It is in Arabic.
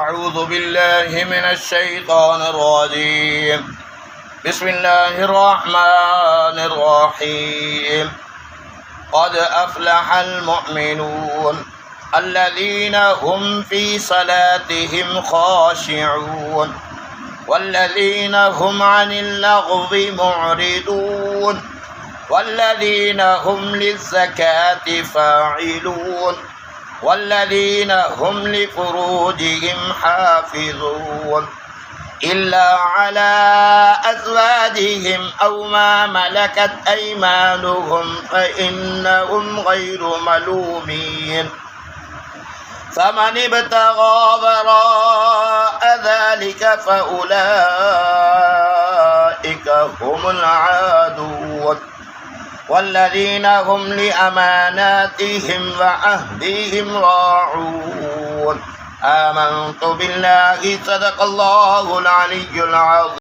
أعوذ بالله من الشيطان الرجيم. بسم الله الرحمن الرحيم. قد أفلح المؤمنون الذين هم في صلاتهم خاشعون والذين هم عن اللغو معرضون والذين هم للزكاة فاعلون والذين هم لفروجهم حافظون إلا على أزواجهم أو ما ملكت أيمانهم فإنهم غير ملومين. فمن ابتغى وراء ذلك فأولئك هم العادون والذين هم لأماناتهم وعهدهم راعون. آمنت بالله. صدق الله العلي العظيم.